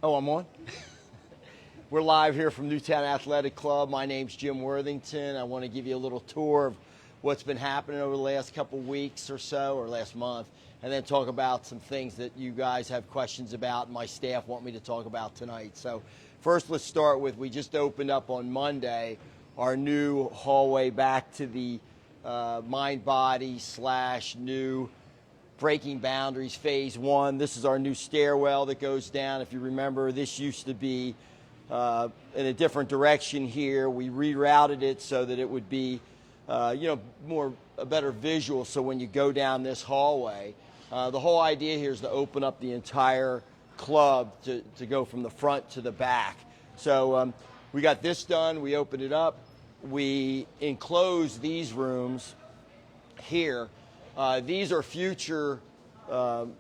Oh, I'm on? We're live here from Newtown Athletic Club. My name's Jim Worthington. I want to give you a little tour of what's been happening over the last couple weeks or so, or last month, and then talk about some things that you guys have questions about and my staff want me to talk about tonight. So first, let's start with, we just opened up on Monday our new hallway back to the mind-body / new Breaking Boundaries Phase 1. This is our new stairwell that goes down. If you remember, this used to be in a different direction here. We rerouted it so that it would be, a better visual. So when you go down this hallway, the whole idea here is to open up the entire club to go from the front to the back. So we got this done. We opened it up. We enclosed these rooms here. These are future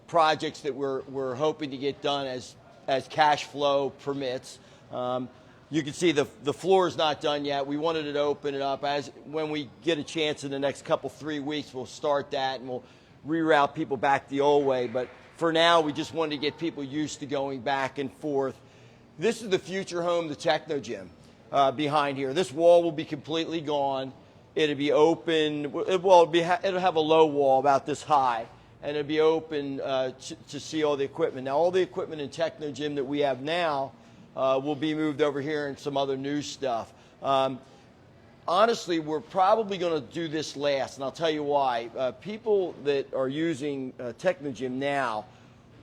projects that we're hoping to get done as cash flow permits. You can see the floor is not done yet. We wanted to open it up. When we get a chance in the next 3 weeks, we'll start that and we'll reroute people back the old way. But for now, we just wanted to get people used to going back and forth. This is the future home, the Techno Gym behind here. This wall will be completely gone. It'll be open. It'll have a low wall about this high, and it'll be open to see all the equipment. Now, all the equipment in Techno Gym that we have now will be moved over here and some other new stuff. Honestly, we're probably going to do this last, and I'll tell you why. People that are using Techno Gym now,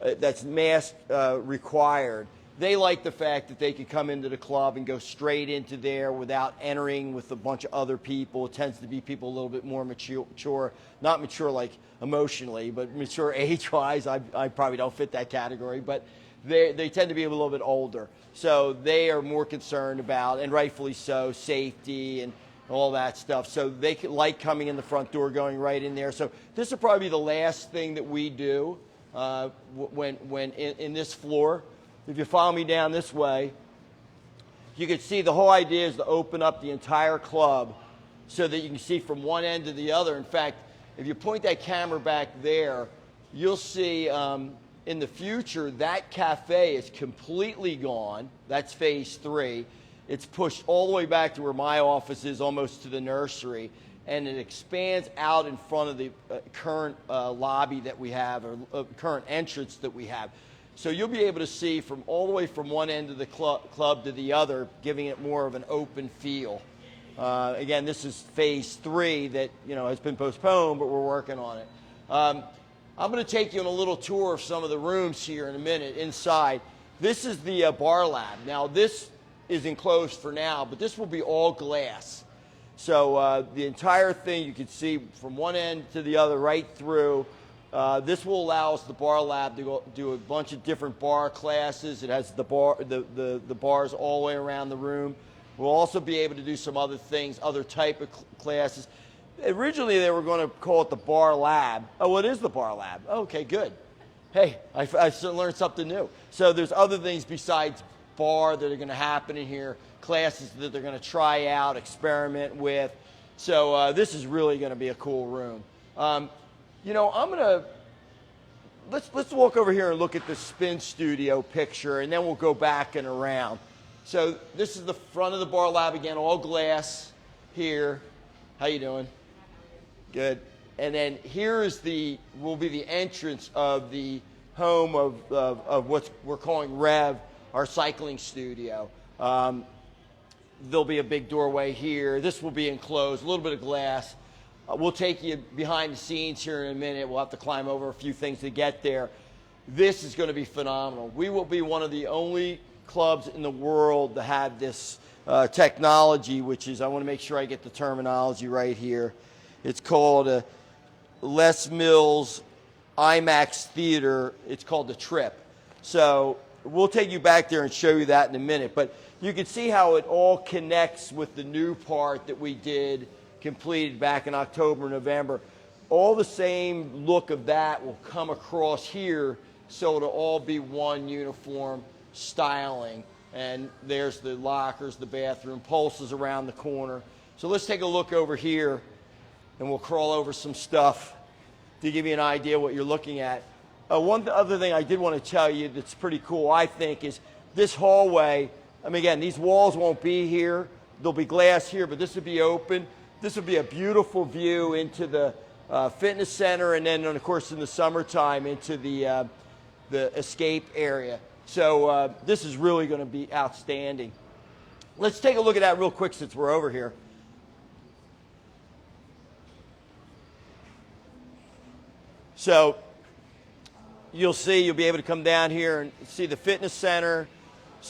that's mask required, they like the fact that they can come into the club and go straight into there without entering with a bunch of other people. It tends to be people a little bit more mature, not mature like emotionally, but mature age-wise. I probably don't fit that category, but they tend to be a little bit older. So they are more concerned about, and rightfully so, safety and all that stuff. So they like coming in the front door, going right in there. So this will probably be the last thing that we do when in this floor. If you follow me down this way, you can see the whole idea is to open up the entire club so that you can see from one end to the other. In fact, if you point that camera back there, you'll see in the future that cafe is completely gone. That's phase 3. It's pushed all the way back to where my office is, almost to the nursery, and it expands out in front of the current lobby that we have, or current entrance that we have. So you'll be able to see from all the way from one end of the club to the other, giving it more of an open feel. Again, this is phase 3 that has been postponed, but we're working on it. I'm going to take you on a little tour of some of the rooms here in a minute inside. This is the bar lab. Now this is enclosed for now, but this will be all glass. So the entire thing you can see from one end to the other right through. This will allow us, the bar lab, to go do a bunch of different bar classes. It has the bars all the way around the room. We'll also be able to do some other things, other type of classes. Originally, they were going to call it the bar lab. Oh, it is the bar lab. Okay, good. Hey, I learned something new. So there's other things besides bar that are going to happen in here, classes that they're going to try out, experiment with. So this is really going to be a cool room. Let's walk over here and look at the spin studio picture, and then we'll go back and around. So this is the front of the bar lab again, all glass here. How you doing? Good. And then here will be the entrance of the home of what we're calling Rev, our cycling studio. There'll be a big doorway here. This will be enclosed, a little bit of glass. We'll take you behind the scenes here in a minute. We'll have to climb over a few things to get there. This is going to be phenomenal. We will be one of the only clubs in the world to have this technology, which is, I want to make sure I get the terminology right here. It's called Les Mills IMAX Theater. It's called the Trip. So we'll take you back there and show you that in a minute. But you can see how it all connects with the new part that we completed back in October, November. All the same look of that will come across here, so it'll all be one uniform styling. And there's the lockers, the bathroom, pulses around the corner. So let's take a look over here, and we'll crawl over some stuff to give you an idea what you're looking at. One other thing I did want to tell you that's pretty cool, I think, is this hallway, I mean, again, these walls won't be here. There'll be glass here, but this would be open. This would be a beautiful view into the fitness center, and then, of course, in the summertime into the escape area. So this is really going to be outstanding. Let's take a look at that real quick since we're over here. So you'll be able to come down here and see the fitness center.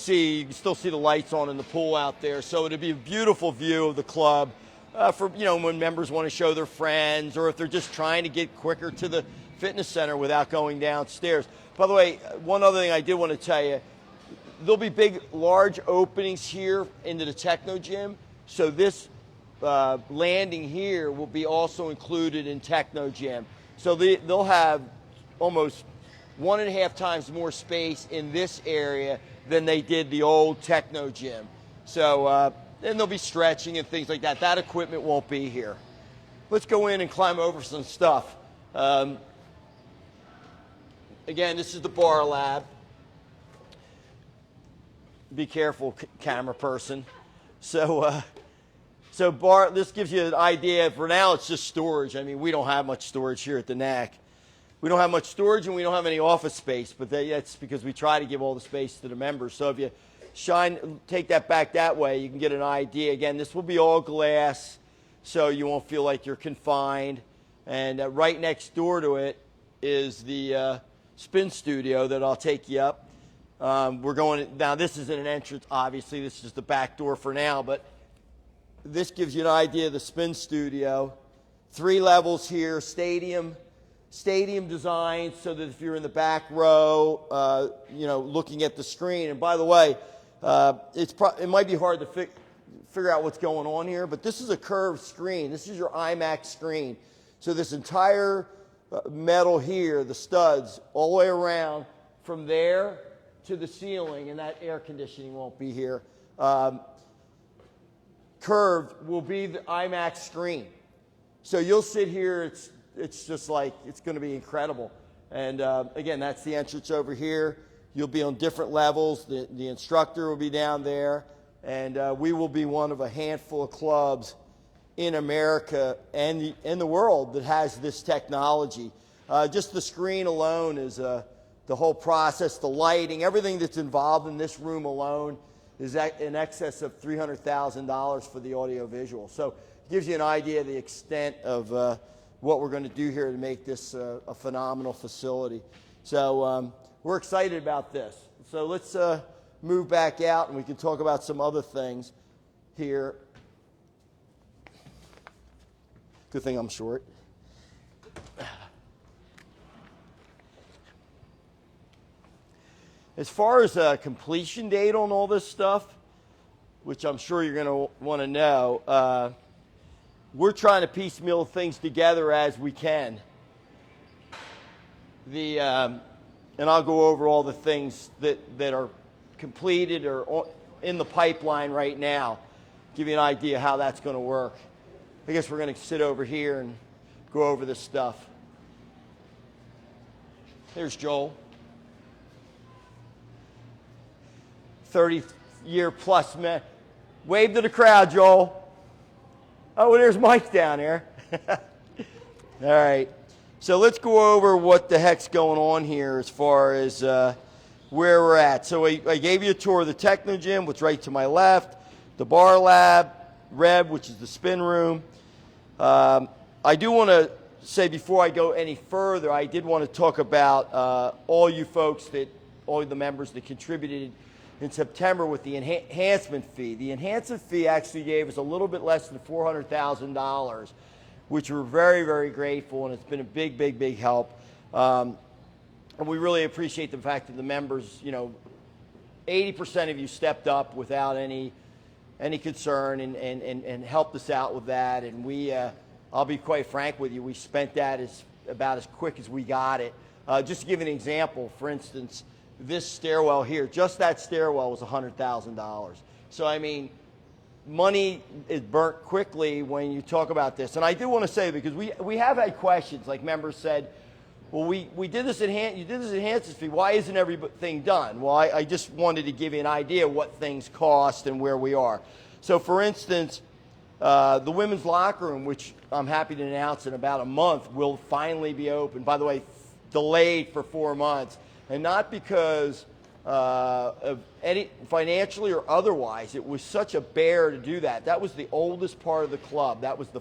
You can still see the lights on in the pool out there. So it'll be a beautiful view of the club for, when members want to show their friends, or if they're just trying to get quicker to the fitness center without going downstairs. By the way, one other thing I did want to tell you, there'll be large openings here into the Techno Gym. So this landing here will be also included in Techno Gym. So they'll have almost 1.5 times more space in this area than they did the old Techno Gym. So then there'll be stretching and things like that. That equipment won't be here. Let's go in and climb over some stuff. Again, this is the bar lab. Be careful, camera person. So this gives you an idea. For now, it's just storage. I mean, we don't have much storage here at the NAC. We don't have much storage, and we don't have any office space, but that's because we try to give all the space to the members. So if you take that back that way, you can get an idea. Again, this will be all glass, so you won't feel like you're confined. And right next door to it is the spin studio that I'll take you up. Now this isn't an entrance, obviously. This is the back door for now, but this gives you an idea of the spin studio. 3 levels here, stadium design, so that if you're in the back row, looking at the screen. And by the way, it might be hard to figure out what's going on here, but this is a curved screen. This is your IMAX screen. So this entire metal here, the studs, all the way around from there to the ceiling, and that air conditioning won't be here. Curved will be the IMAX screen. So you'll sit here, it's just like, it's going to be incredible. And again, that's the entrance over here. You'll be on different levels. The instructor will be down there. And we will be one of a handful of clubs in America and in the world that has this technology. Just the screen alone is the whole process, the lighting, everything that's involved in this room alone is in excess of $300,000 for the audiovisual. So it gives you an idea of the extent of what we're going to do here to make this a phenomenal facility. So we're excited about this. So let's move back out and we can talk about some other things here. Good thing I'm short. As far as completion date on all this stuff, which I'm sure you're going to want to know, we're trying to piecemeal things together as we can. And I'll go over all the things that are completed or in the pipeline right now, give you an idea how that's going to work. I guess we're going to sit over here and go over this stuff. There's Joel. 30-year-plus man. Wave to the crowd, Joel. Oh, there's Mike down there. All right. So let's go over what the heck's going on here as far as where we're at. So I gave you a tour of the Techno Gym, which is right to my left, the Bar Lab, Reb, which is the spin room. I do want to say before I go any further, I did want to talk about all you folks all the members that contributed in September with the enhancement fee. The enhancement fee actually gave us a little bit less than $400,000, which we're very, very grateful, and it's been a big, big, big help. And we really appreciate the fact that the members, 80% of you stepped up without any concern and helped us out with that. And we, I'll be quite frank with you, we spent that about as quick as we got it. Just to give an example, for instance, this stairwell here, just that stairwell was $100,000. So, I mean, money is burnt quickly when you talk about this. And I do want to say, because we have had questions, like members said, well, we did this you did this enhancement fee. Why isn't everything done? Well, I just wanted to give you an idea of what things cost and where we are. So, for instance, the women's locker room, which I'm happy to announce in about a month, will finally be open. By the way, delayed for 4 months, and not because of any financially or otherwise. It was such a bear to do that. That was the oldest part of the club. That was the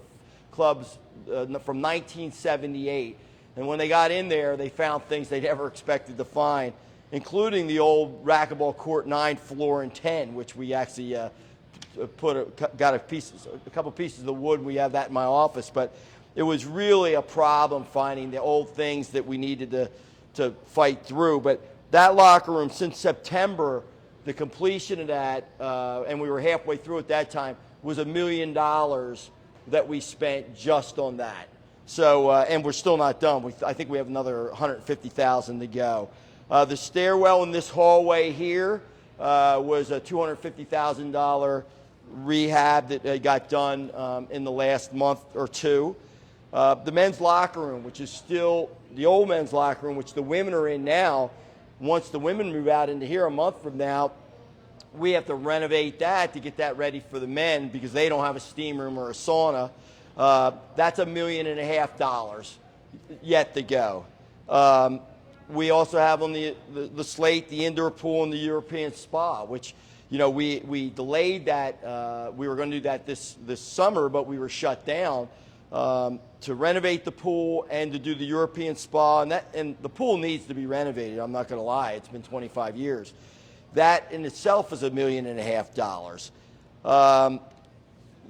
club's from 1978. And when they got in there, they found things they never expected to find, including the old racquetball court 9, floor, and 10, which we actually got a couple pieces of wood. We have that in my office, but it was really a problem finding the old things that we needed to fight through. But that locker room, since September, the completion of that, and we were halfway through at that time, was $1 million that we spent just on that. So, and we're still not done. I think we have another $150,000 to go. The stairwell in this hallway here was a $250,000 rehab that got done in the last month or two. The men's locker room, which is still the old men's locker room, which the women are in now. Once the women move out into here a month from now, we have to renovate that to get that ready for the men because they don't have a steam room or a sauna. That's $1.5 million yet to go. We also have on the slate the indoor pool and the European spa, which, you know, we delayed that. We were going to do that this summer, but we were shut down to renovate the pool and to do the European spa. And the pool needs to be renovated. I'm not going to lie. It's been 25 years. That in itself is $1.5 million.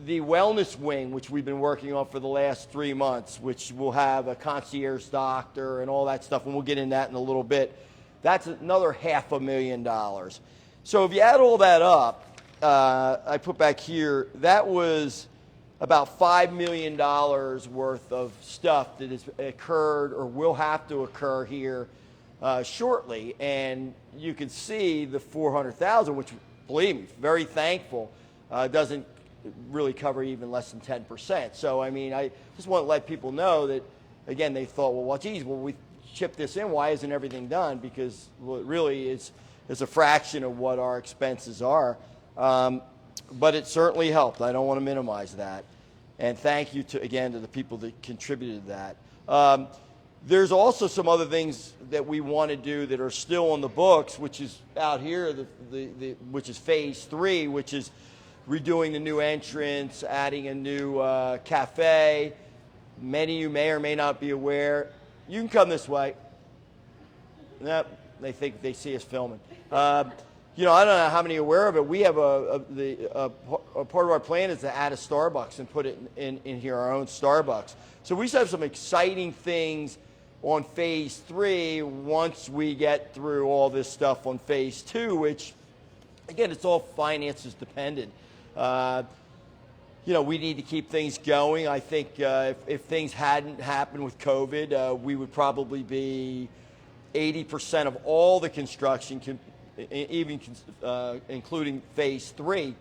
The wellness wing, which we've been working on for the last 3 months, which will have a concierge doctor and all that stuff, and we'll get into that in a little bit, that's another $500,000. So if you add all that up, I put back here, that was about $5 million worth of stuff that has occurred or will have to occur here shortly. And you can see the $400,000, which, believe me, very thankful, doesn't really cover even less than 10%. So, I mean, I just want to let people know that, again, they thought, well, geez, we chipped this in. Why isn't everything done? Because well, it really is a fraction of what our expenses are. But it certainly helped. I don't want to minimize that. And thank you, again, to the people that contributed to that. There's also some other things that we want to do that are still on the books, which is out here, which is phase 3, which is redoing the new entrance, adding a new cafe. Many of you may or may not be aware. You can come this way. Nope, they think they see us filming. You know, I don't know how many are aware of it. We have a part of our plan is to add a Starbucks and put it in here, our own Starbucks. So we have some exciting things on phase 3 once we get through all this stuff on phase 2, which, again, it's all finances dependent. You know, we need to keep things going. I think if things hadn't happened with COVID, we would probably be 80% of all the construction, even including phase 3.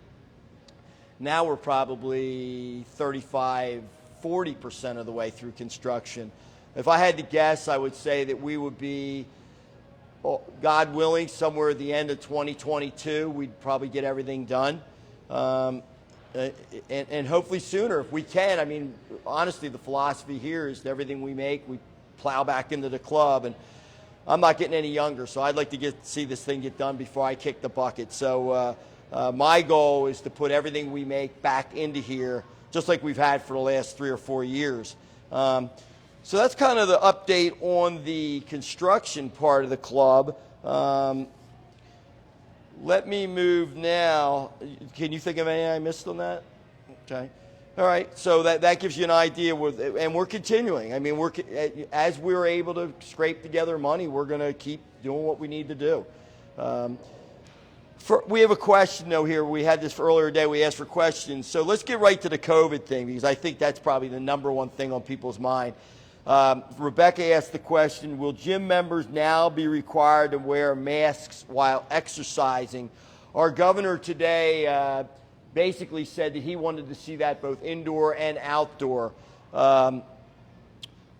Now we're probably 35, 40% of the way through construction. If I had to guess, I would say that we would be, God willing, somewhere at the end of 2022, we'd probably get everything done. And hopefully sooner if we can. I mean, honestly, the philosophy here is everything we make, we plow back into the club. And I'm not getting any younger, so I'd like to see this thing get done before I kick the bucket. So my goal is to put everything we make back into here, just like we've had for the last 3 or 4 years. So that's kind of the update on the construction part of the club. Let me move now. Can you think of anything I missed on that? Okay. All right. So that gives you an idea. And we're continuing. I mean, as we're able to scrape together money, we're going to keep doing what we need to do. We have a question, though, here. We had this earlier today. We asked for questions. So let's get right to the COVID thing, because I think that's probably the number one thing on people's mind. Rebecca asked the question, will gym members now be required to wear masks while exercising? Our governor today basically said that he wanted to see that both indoor and outdoor.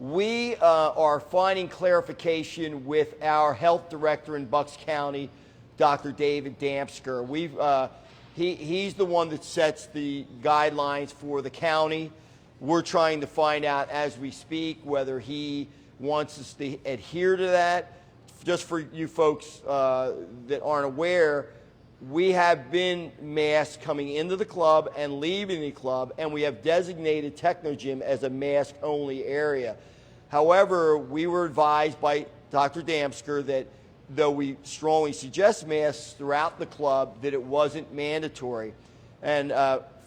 we are finding clarification with our health director in Bucks County, Dr. David Damsker. He's the one that sets the guidelines for the county. We're trying to find out as we speak whether he wants us to adhere to that. Just for you folks that aren't aware, we have been masked coming into the club and leaving the club, and we have designated Technogym as a mask-only area. However, we were advised by Dr. Damsker that though we strongly suggest masks throughout the club, that it wasn't mandatory. And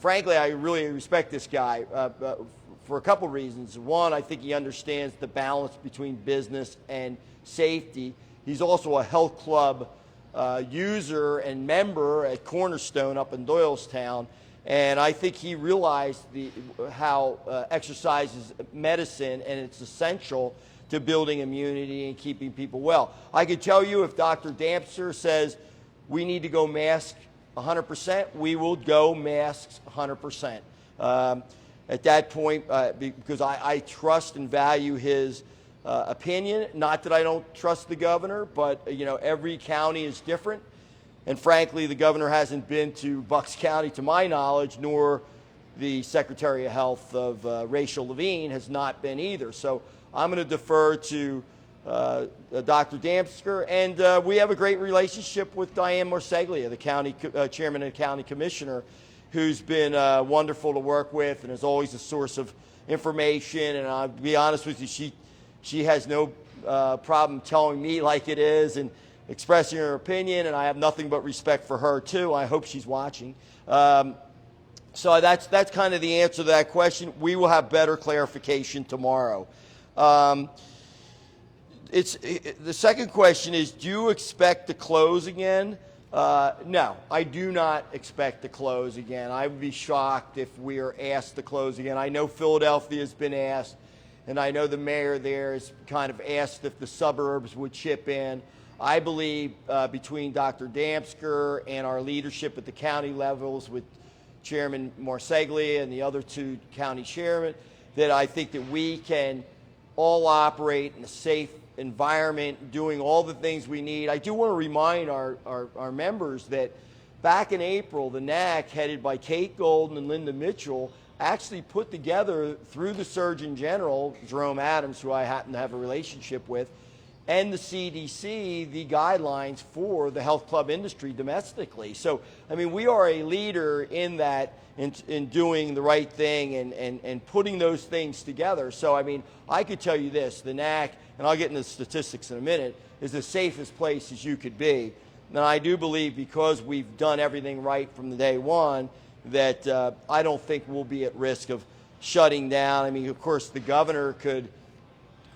frankly, I really respect this guy for a couple reasons. One, I think he understands the balance between business and safety. He's also a health club user and member at Cornerstone up in Doylestown, and I think he realized how exercise is medicine, and it's essential to building immunity and keeping people well. I can tell you, if Dr. Damsker says we need to go mask 100%, we will go masks 100%. At that point, because I trust and value his opinion. Not that I don't trust the governor, but every county is different. And frankly, the governor hasn't been to Bucks County, to my knowledge, nor the Secretary of Health of Rachel Levine has not been either. So I'm going to defer to Dr. Damsker, and we have a great relationship with Diane Marseglia, the county chairman and county commissioner, who's been wonderful to work with and is always a source of information. And I'll be honest with you, she has no problem telling me like it is and expressing her opinion, and I have nothing but respect for her too. I hope she's watching. So that's kind of the answer to that question. We will have better clarification tomorrow. The second question is, do you expect to close again? No, I do not expect to close again. I would be shocked if we are asked to close again. I know Philadelphia has been asked, and I know the mayor there has kind of asked if the suburbs would chip in. I believe between Dr. Damsker and our leadership at the county levels with Chairman Marseglia and the other two county chairmen, that I think that we can all operate in a safe environment, doing all the things we need. I do want to remind our members that back in April, the NAC, headed by Kate Golden and Linda Mitchell, actually put together, through the Surgeon General, Jerome Adams, who I happen to have a relationship with, and the CDC, the guidelines for the health club industry domestically. So, I mean, we are a leader in that, in doing the right thing and putting those things together. So, I mean, I could tell you this, the NAC, and I'll get into the statistics in a minute, is the safest place as you could be. Now, I do believe, because we've done everything right from the day one, that I don't think we'll be at risk of shutting down. I mean, of course, the governor could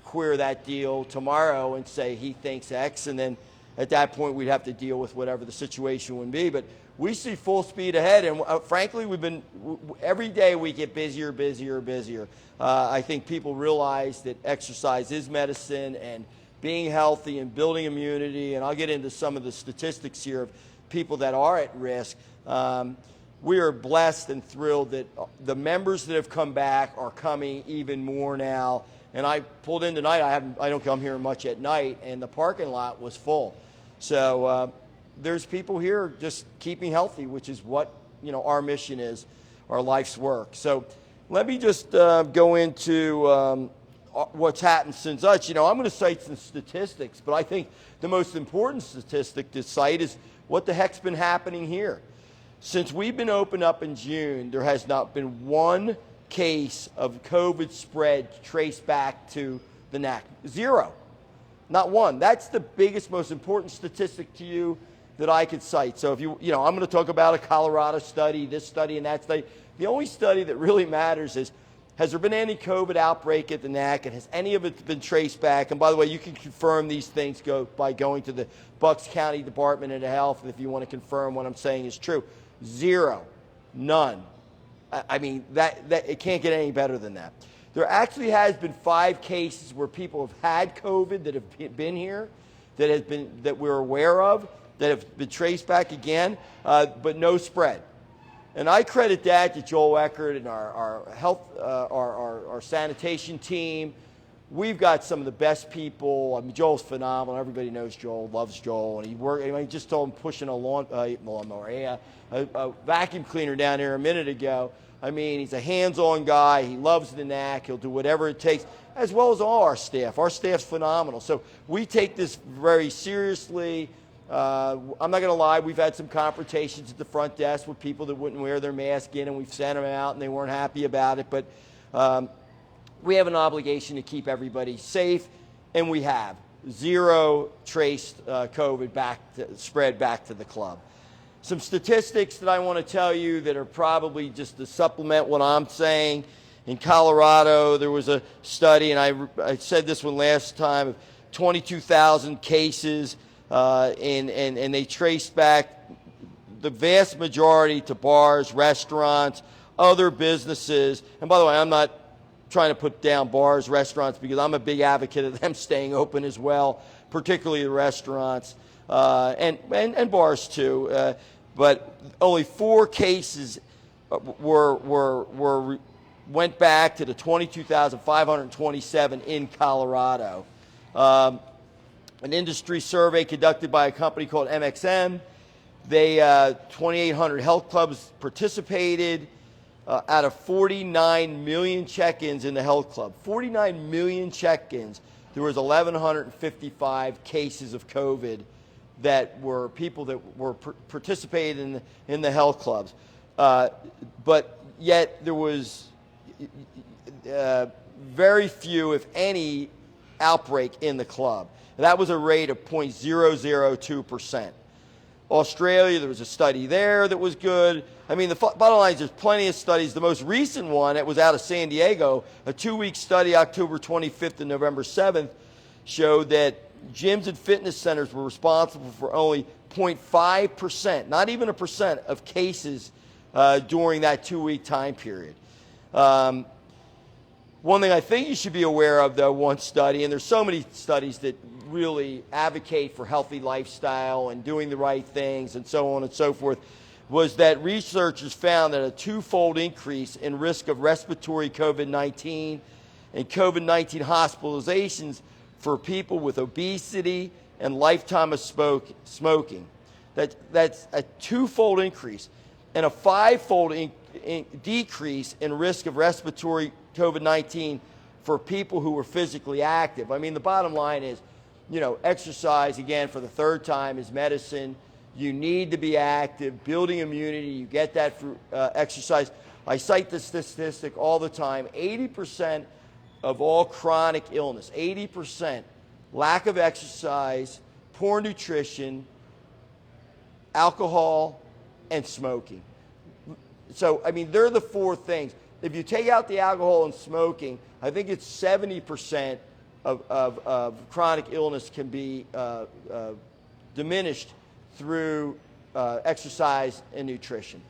queer that deal tomorrow and say he thinks X, and then at that point we'd have to deal with whatever the situation would be. But we see full speed ahead, and frankly, every day we get busier. I think people realize that exercise is medicine, and being healthy and building immunity, and I'll get into some of the statistics here of people that are at risk. We are blessed and thrilled that the members that have come back are coming even more now. And I pulled in tonight. I don't come here much at night, and the parking lot was full. So there's people here just keeping healthy, which is what our mission is, our life's work. So let me just go into what's happened since us. I'm going to cite some statistics, but I think the most important statistic to cite is what the heck's been happening here. Since we've been opened up in June, there has not been one case of COVID spread traced back to the NAC. Zero. Not one. That's the biggest, most important statistic to you that I could cite. So if I'm going to talk about a Colorado study, this study and that study. The only study that really matters is, has there been any COVID outbreak at the NAC, and has any of it been traced back? And by the way, you can confirm these things by going to the Bucks County Department of Health if you want to confirm what I'm saying is true. Zero. None. I mean, that it can't get any better than that. There actually has been 5 cases where people have had COVID that have been here, that we're aware of, that have been traced back again, but no spread. And I credit that to Joel Eckert and our health, our sanitation team, we've got some of the best people. I mean, Joel's phenomenal. Everybody knows Joel, loves Joel, and he just told him pushing a lawnmower, a vacuum cleaner down here a minute ago. I mean, he's a hands-on guy. He loves the knack. He'll do whatever it takes, as well as all our staff. Our staff's phenomenal. So we take this very seriously. I'm not going to lie. We've had some confrontations at the front desk with people that wouldn't wear their mask in, and we've sent them out, and they weren't happy about it. But we have an obligation to keep everybody safe, and we have zero traced COVID spread back to the club. Some statistics that I want to tell you that are probably just to supplement what I'm saying. In Colorado, there was a study, and I said this one last time, of 22,000 cases, and they traced back the vast majority to bars, restaurants, other businesses. And by the way, I'm not trying to put down bars, restaurants, because I'm a big advocate of them staying open as well, particularly the restaurants. And bars too, but only 4 cases went back to the 22,527 in Colorado. An industry survey conducted by a company called MXM. 2,800 health clubs participated. Out of 49 million check-ins in the health club, 49 million check-ins, there was 1,155 cases of COVID that were people that were participating in the health clubs. But yet there was very few, if any, outbreak in the club. That was a rate of 0.002%. Australia, there was a study there that was good. I mean, the bottom line is there's plenty of studies. The most recent one, it was out of San Diego, a 2-week study, October 25th and November 7th, showed that gyms and fitness centers were responsible for only 0.5%, not even a percent, of cases during that 2-week time period. One thing I think you should be aware of, though, one study, and there's so many studies that really advocate for healthy lifestyle and doing the right things and so on and so forth, was that researchers found that a 2-fold increase in risk of respiratory COVID-19 and COVID-19 hospitalizations for people with obesity and lifetime of smoking. That's a 2-fold increase, and a 5-fold decrease in risk of respiratory COVID-19 for people who were physically active. I mean, the bottom line is, you know, exercise, again, for the 3rd time, is medicine. You need to be active, building immunity. You get that through exercise. I cite this statistic all the time. 80% of all chronic illness, 80%, lack of exercise, poor nutrition, alcohol, and smoking. So, I mean, they're the 4 things. If you take out the alcohol and smoking, I think it's 70% of chronic illness can be diminished through exercise and nutrition.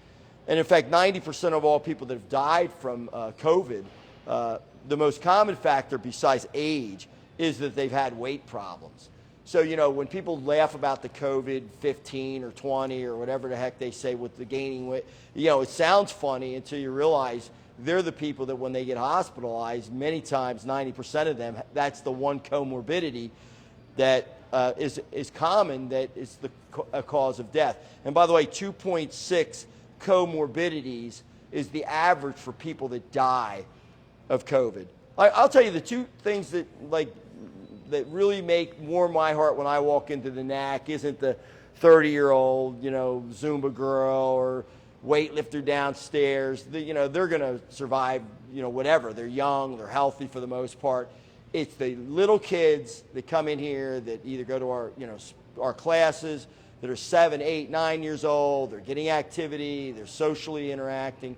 And in fact, 90% of all people that have died from COVID, the most common factor besides age is that they've had weight problems. So, you know, when people laugh about the COVID 15 or 20 or whatever the heck they say with the gaining weight, you know, it sounds funny until you realize they're the people that when they get hospitalized, many times, 90% of them, that's the one comorbidity that is common, that is a cause of death. And by the way, 2.6 comorbidities is the average for people that die of COVID. I'll tell you the 2 things that really warm my heart when I walk into the NAC isn't the 30-year-old, you know, Zumba girl or weightlifter downstairs. You know, they're going to survive, you know, whatever. They're young, they're healthy for the most part. It's the little kids that come in here that either go to our, you know, our classes, that are 7, 8, 9 years old. They're getting activity, they're socially interacting.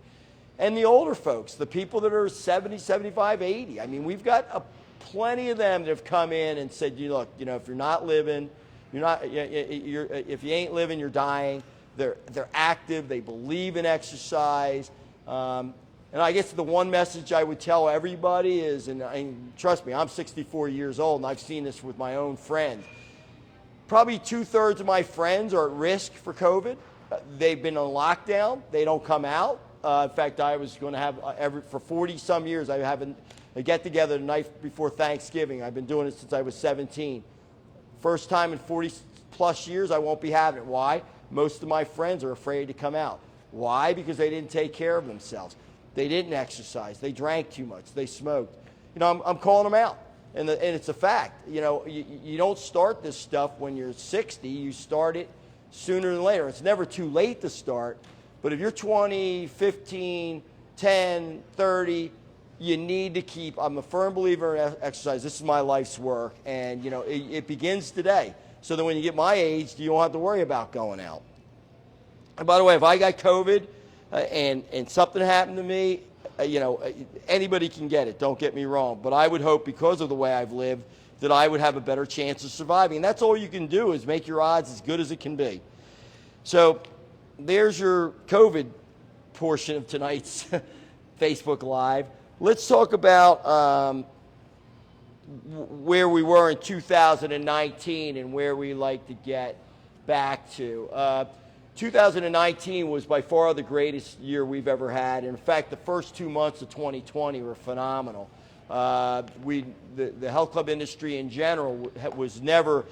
And the older folks, the people that are 70, 75, 80. I mean, we've got plenty of them that have come in and said, look, you know, if you're not living, if you ain't living, you're dying. They're active, they believe in exercise. And I guess the one message I would tell everybody is, and trust me, I'm 64 years old and I've seen this with my own friends. Probably 2/3 of my friends are at risk for COVID. They've been on lockdown, they don't come out. In fact, I was going to have, for 40 some years, I haven't a get-together the night before Thanksgiving. I've been doing it since I was 17. First time in 40-plus years I won't be having it. Why? Most of my friends are afraid to come out. Why? Because they didn't take care of themselves. They didn't exercise. They drank too much. They smoked. You know, I'm calling them out. And it's a fact. You know, you don't start this stuff when you're 60. You start it sooner than later. It's never too late to start. But if you're 20, 15, 10, 30, you need to keep, I'm a firm believer in exercise. This is my life's work. And, you know, it begins today. So that when you get my age, you don't have to worry about going out. And by the way, if I got COVID and something happened to me, you know, anybody can get it, don't get me wrong. But I would hope, because of the way I've lived, that I would have a better chance of surviving. And that's all you can do, is make your odds as good as it can be. So there's your COVID portion of tonight's Facebook Live. Let's talk about where we were in 2019 and where we like to get back to. 2019 was by far the greatest year we've ever had. In fact, the first 2 months of 2020 were phenomenal. The health club industry in general was never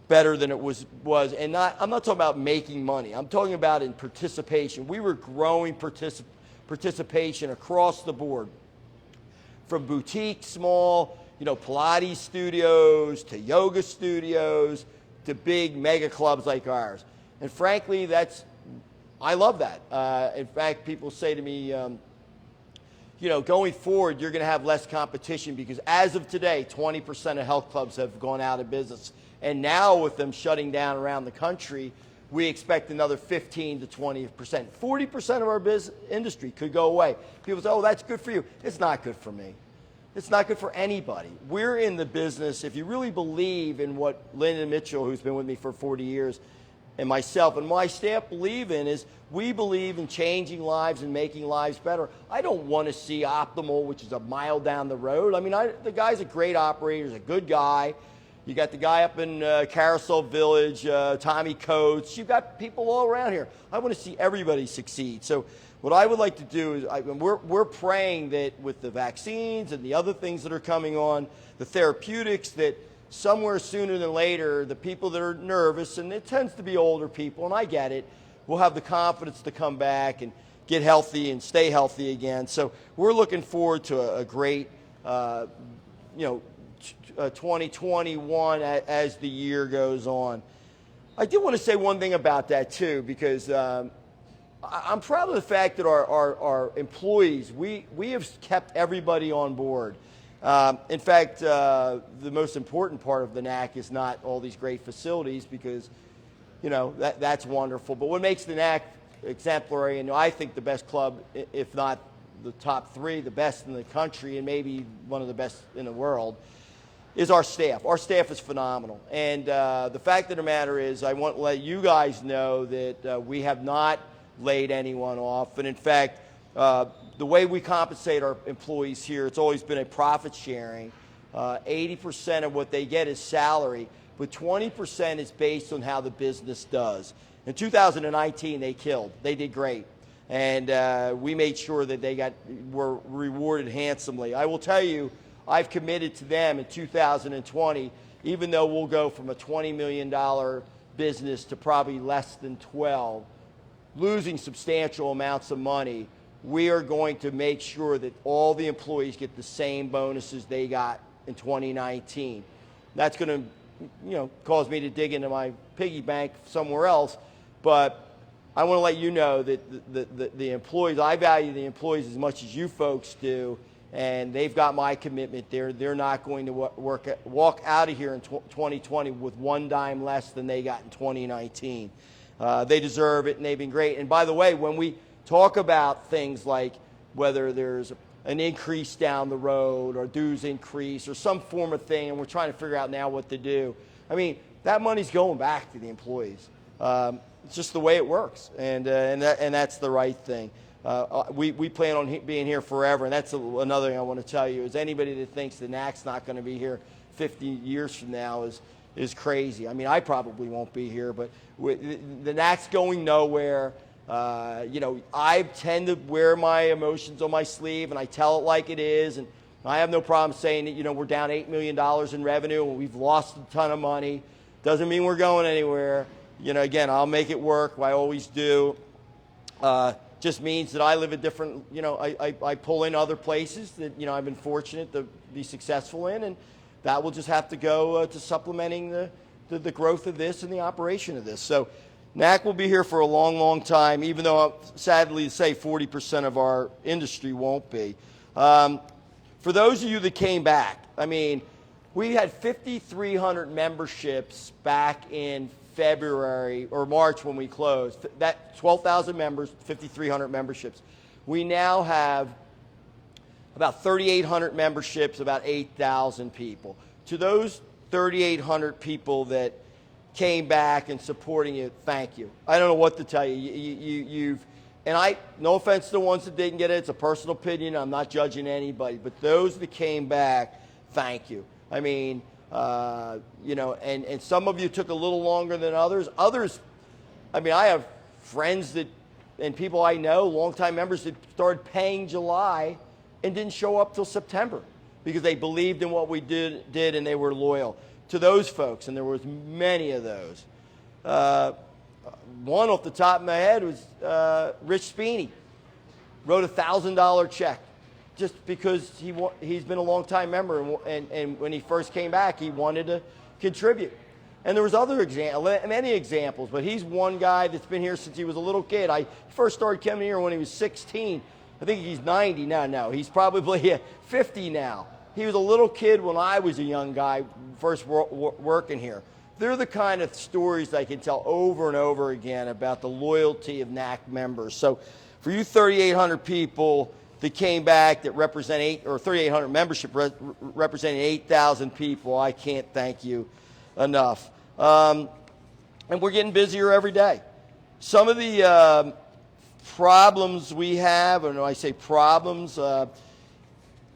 better than it was. And I'm not talking about making money. I'm talking about in participation. We were growing participation across the board, from boutique, small, you know, Pilates studios to yoga studios to big mega clubs like ours. And frankly, I love that. In fact, people say to me, you know, going forward, you're going to have less competition, because as of today, 20% of health clubs have gone out of business. And now with them shutting down around the country, we expect another 15 to 20%. 40% of our business industry could go away. People say, oh, that's good for you. It's not good for me. It's not good for anybody. We're in the business, if you really believe in what Lyndon Mitchell, who's been with me for 40 years, and myself and my staff believe in, is we believe in changing lives and making lives better. I don't want to see Optimal, which is a mile down the road. I mean, the guy's a great operator, he's a good guy. You got the guy up in Carousel Village, Tommy Coates. You've got people all around here. I want to see everybody succeed. So what I would like to do is, we're praying that with the vaccines and the other things that are coming on, the therapeutics, that somewhere sooner than later, the people that are nervous, and it tends to be older people, and I get it, will have the confidence to come back and get healthy and stay healthy again. So we're looking forward to a great, 2021 as the year goes on. I do want to say one thing about that too, because I'm proud of the fact that our employees, we have kept everybody on board. In fact, the most important part of the NAC is not all these great facilities, because, you know, that's wonderful. But what makes the NAC exemplary, and I think the best club, if not the top three, the best in the country, and maybe one of the best in the world, is our staff. Our staff is phenomenal. And the fact of the matter is, I want to let you guys know that we have not laid anyone off. And in fact, the way we compensate our employees here, it's always been a profit sharing. 80% of what they get is salary, but 20% is based on how the business does. In 2019, they killed. They did great. And we made sure that were rewarded handsomely. I will tell you, I've committed to them in 2020, even though we'll go from a $20 million business to probably less than 12, losing substantial amounts of money, we are going to make sure that all the employees get the same bonuses they got in 2019. That's going to, cause me to dig into my piggy bank somewhere else, but I want to let you know that the employees, I value the employees as much as you folks do, and they've got my commitment there. They're not going to walk out of here in 2020 with one dime less than they got in 2019. They deserve it, and they've been great. And by the way, when we talk about things like whether there's an increase down the road or dues increase or some form of thing, and we're trying to figure out now what to do, I mean, that money's going back to the employees. It's just the way it works, and that's the right thing. We plan on being here forever, and that's another thing I want to tell you, is anybody that thinks the NAC's not going to be here 50 years from now is crazy. I mean, I probably won't be here, but the NAC's going nowhere. I tend to wear my emotions on my sleeve, and I tell it like it is, and I have no problem saying that, you know, we're down $8 million in revenue and we've lost a ton of money. Doesn't mean we're going anywhere. You know, again, I'll make it work. I always do. Just means that I live a different, you know, I pull in other places that, you know, I've been fortunate to be successful in, and that will just have to go to supplementing the growth of this and the operation of this. So NAC will be here for a long, long time, even though, sadly to say, 40% of our industry won't be. For those of you that came back, I mean, we had 5,300 memberships back in February or March when we closed. That 12,000 members, 5,300 memberships. We now have about 3,800 memberships, about 8,000 people. To those 3,800 people that came back and supporting you, thank you. I don't know what to tell you. You've, and no offense to the ones that didn't get it, it's a personal opinion, I'm not judging anybody, but those that came back, thank you. I mean, you know, and some of you took a little longer than others. Others, I mean, I have friends that, and people I know, longtime members that started paying July and didn't show up till September because they believed in what we did and they were loyal. To those folks, and there was many of those. One off the top of my head was Rich Speeney. Wrote a $1,000 check just because he's been a long-time member, and when he first came back, he wanted to contribute. And there was many examples, but he's one guy that's been here since he was a little kid. I first started coming here when he was 16. I think he's 90 now. No, he's probably 50 now. He was a little kid when I was a young guy first working here. They're the kind of stories I can tell over and over again about the loyalty of NAC members. So for you 3,800 people that came back that represent 3,800 membership representing 8,000 people, I can't thank you enough. And we're getting busier every day. Some of the problems we have, and when I say problems,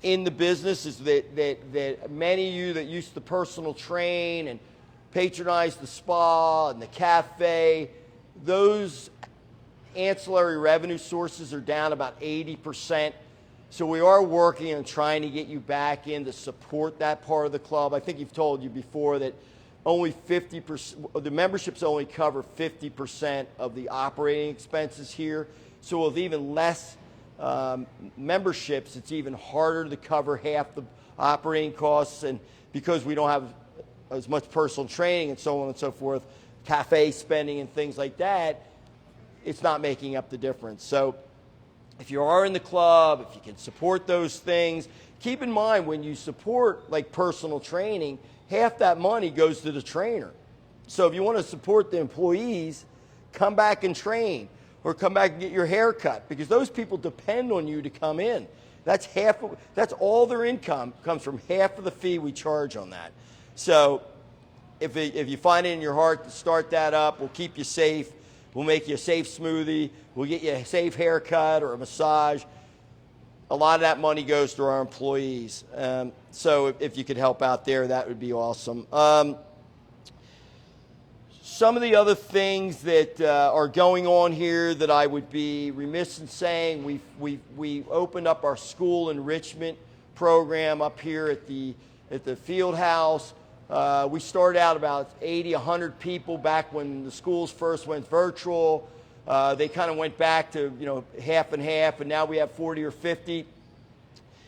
in the business is that many of you that used to personal train and patronize the spa and the cafe, those ancillary revenue sources are down about 80%. So we are working on trying to get you back in to support that part of the club. I think you've told you before that only 50%, the memberships only cover 50% of the operating expenses here. So with even less memberships, it's even harder to cover half the operating costs, and because we don't have as much personal training and so on and so forth, cafe spending and things like that, it's not making up the difference. So if you are in the club, if you can support those things, keep in mind when you support like personal training, half that money goes to the trainer. So if you want to support the employees, come back and train, or come back and get your hair cut, because those people depend on you to come in. That's that's all their income comes from half of the fee we charge on that. So if you find it in your heart to start that up, we'll keep you safe. We'll make you a safe smoothie. We'll get you a safe haircut or a massage. A lot of that money goes to our employees. So if you could help out there, that would be awesome. Some of the other things that are going on here that I would be remiss in saying, we opened up our school enrichment program up here at the field house. We started out about 80, 100 people back when the schools first went virtual. They kind of went back to, you know, half and half, and now we have 40 or 50.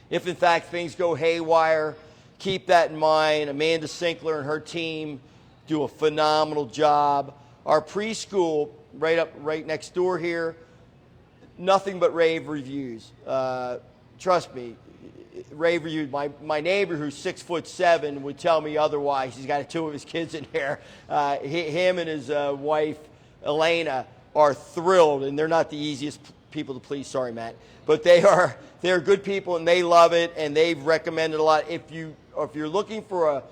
If in fact things go haywire, keep that in mind. Amanda Sinkler and her team do a phenomenal job. Our preschool right next door here, nothing but rave reviews. Trust me, rave reviews. My neighbor, who's 6'7", would tell me otherwise. He's got two of his kids in there. Him and his wife Elena are thrilled, and they're not the easiest people to please. Sorry, Matt, but they're good people and they love it, and they've recommended a lot. If you're looking for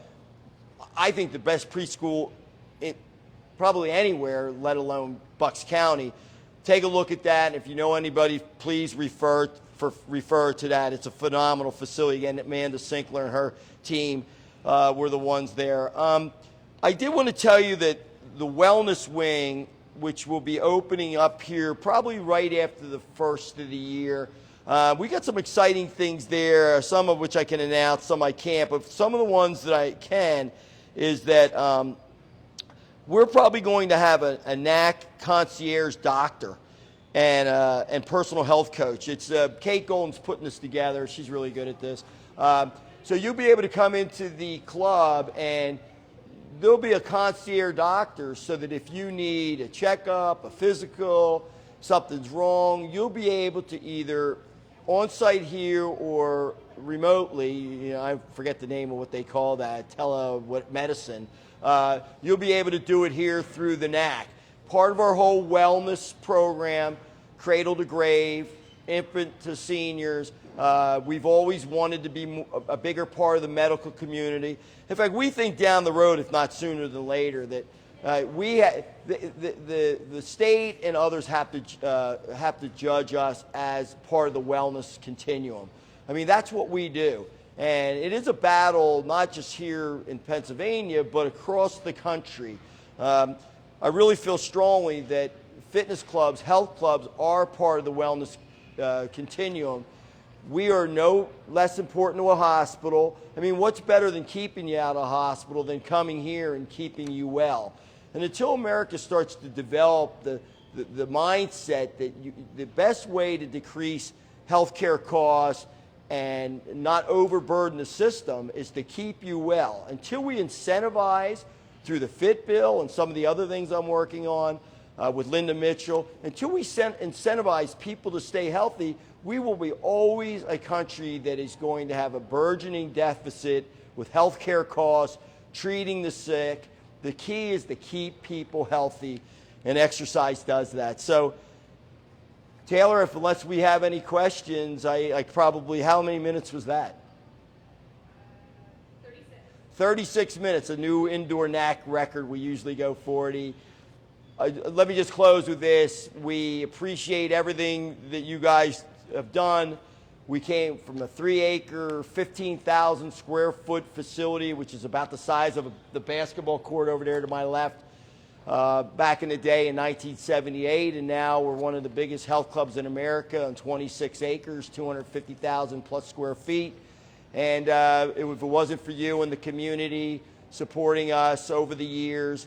I think the best preschool probably anywhere, let alone Bucks County, take a look at that. And if you know anybody, please refer to that. It's a phenomenal facility. Again, Amanda Sinkler and her team were the ones there. I did want to tell you that the wellness wing, which will be opening up here probably right after the first of the year, We got some exciting things there, some of which I can announce, some I can't. But some of the ones that I can is that we're probably going to have a NAC concierge doctor and personal health coach. It's Kate Golden's putting this together. She's really good at this. So you'll be able to come into the club and there'll be a concierge doctor so that if you need a checkup, a physical, something's wrong, you'll be able to either on-site here or remotely, you know, I forget the name of what they call that, medicine. You'll be able to do it here through the NAC. Part of our whole wellness program, cradle to grave, infant to seniors. We've always wanted to be a bigger part of the medical community. In fact, we think down the road, if not sooner than later, that the state and others have to judge us as part of the wellness continuum. I mean, that's what we do. And it is a battle, not just here in Pennsylvania, but across the country. I really feel strongly that fitness clubs, health clubs are part of the wellness continuum. We are no less important to a hospital. I mean, what's better than keeping you out of hospital than coming here and keeping you well? And until America starts to develop the mindset that the best way to decrease healthcare costs and not overburden the system is to keep you well. Until we incentivize through the Fit Bill and some of the other things I'm working on with Linda Mitchell, until we incentivize people to stay healthy, we will be always a country that is going to have a burgeoning deficit with healthcare costs, treating the sick. The key is to keep people healthy, and exercise does that. So, Taylor, unless we have any questions, I probably, how many minutes was that? 36. 36 minutes, a new indoor NAC record. We usually go 40. Let me just close with this. We appreciate everything that you guys have done. We came from a 3-acre, 15,000 square foot facility, which is about the size of the basketball court over there to my left, back in the day in 1978, and now we're one of the biggest health clubs in America on 26 acres, 250,000 plus square feet. And if it wasn't for you and the community supporting us over the years,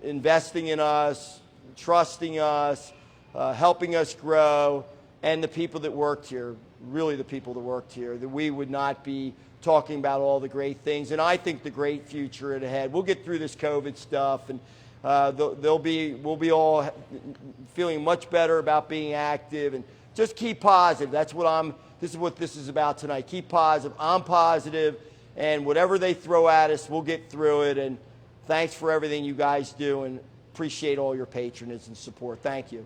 investing in us, trusting us, helping us grow, and the people that worked here, really the people that worked here, that we would not be talking about all the great things. And I think the great future ahead. We'll get through this COVID stuff, and we'll be all feeling much better about being active, and just keep positive. This is what this is about tonight. Keep positive. I'm positive, and whatever they throw at us, we'll get through it. And thanks for everything you guys do, and appreciate all your patronage and support. Thank you.